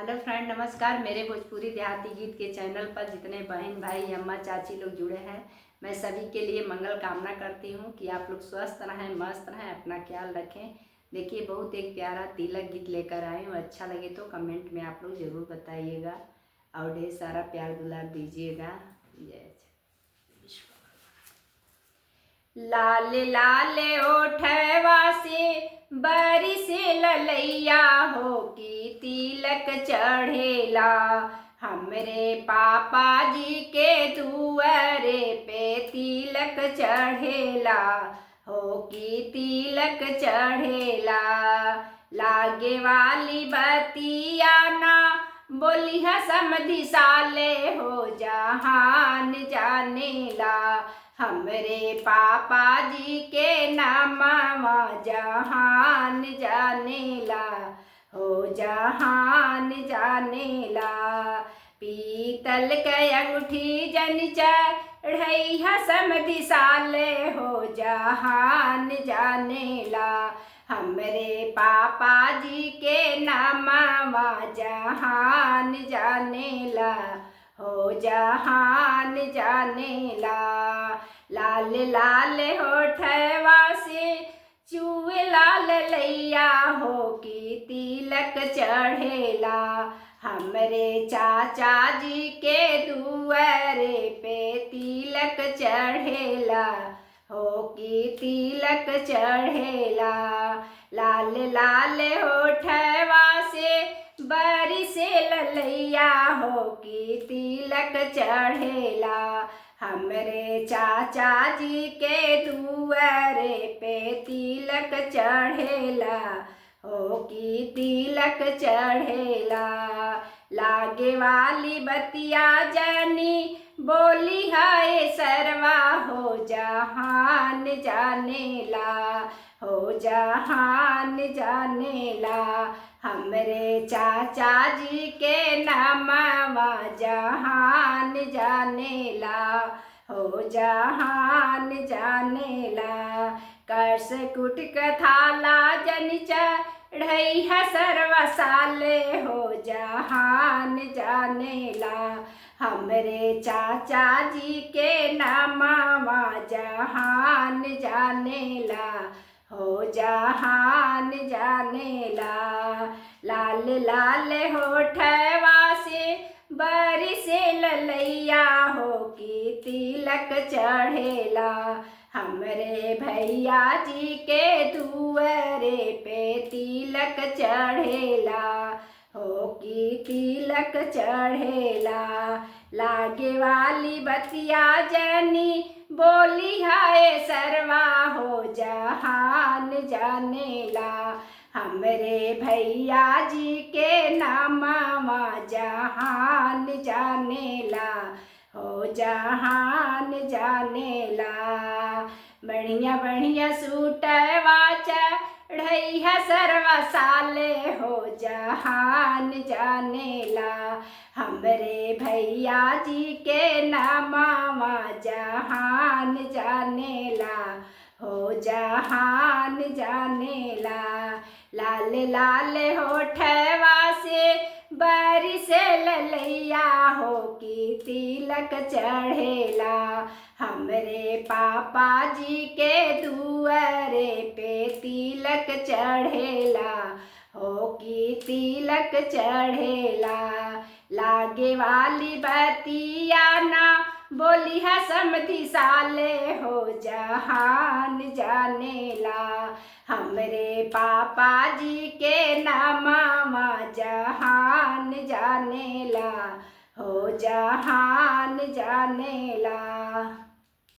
Hello friend, नमस्कार। मेरे भोजपुरी देहाती गीत के चैनल पर जितने बहन भाई अम्मा चाची लोग जुड़े हैं, मैं सभी के लिए मंगल कामना करती हूँ कि आप लोग स्वस्थ रहें, मस्त रहें, अपना ख्याल रखें। देखिए, बहुत एक प्यारा तिलक गीत लेकर आई हूँ। अच्छा लगे तो कमेंट में आप लोग ज़रूर बताइएगा और ढेर सारा प्यार दुलार दीजिएगा। जय लाल लाल ओठवा से बारिश ललैया हो की तिलक चढ़ेला। हमरे पापा जी के दुआरे पे तिलक चढ़ेला हो की तिलक चढ़ेला। लागे वाली बतिया ना बोलिहा समधि साले हो जहान जानेला। हमरे पापा जी के नामवा जहान जानेला हो जहान जानेला। पीतल के अंगूठी जन चढ़ैहा समधि साले हो जहान जानेला। हमरे पापा जी के नामवा जहान जानेला हो जहान जानेला। लाल लाल होठवा से चुए लाल लैया हो की तिलक चढ़ेला। हमरे चाचा जी के दुआरे पे तिलक चढ़ेला हो की तिलक चढ़ेला। लाल लाल होठवा से बारिश ललैया हो की तिलक चढ़ेला। हमरे चाचा जी के दुआरे पे तिलक चढ़ेला हो की तिलक चढ़ेला। लागे वाली बतिया जनी बोली हाय सरवा हो जहान जानेला हो जहान जानेला। हमरे चाचा जी के नामवा जहान जानेला हो जहान जानेला। कर्स कुट कथाला जन चढ़ैहा सर्वा साले हो जहान जानेला। हमरे चाचा जी के नामवा जहान जानेला हो जहान जानेला। लाल लाल होठवा से बारिश ललैया हो की तिलक चढ़ेला। हमरे भैया जी के दुआरे पे तिलक चढ़ेला हो की तिलक चढ़ेला। लागे वाली बतिया जनी बोली हाय सरवा हो जहान जानेला। हमरे भैया जी के नामवा जहान जानेला हो जहान जानेला। बढ़िया बढ़िया सूटवा चढ़ैहा सर्वा साले हो जहान जानेला। हमरे भैया जी के नामवा जहान जानेला हो जहान जानेला। लाल लाल होठवा से बारिश ललैया हो की तिलक चढ़ेला। हमरे पापा जी के दुआरे पे तिलक चढ़ेला हो की तिलक चढ़ेला। लागे वाली बतिया ना बोलिहा समधि साले हो जहान जानेला। हमरे पापा जी के नामवा जहान जानेला हो जहान जानेला।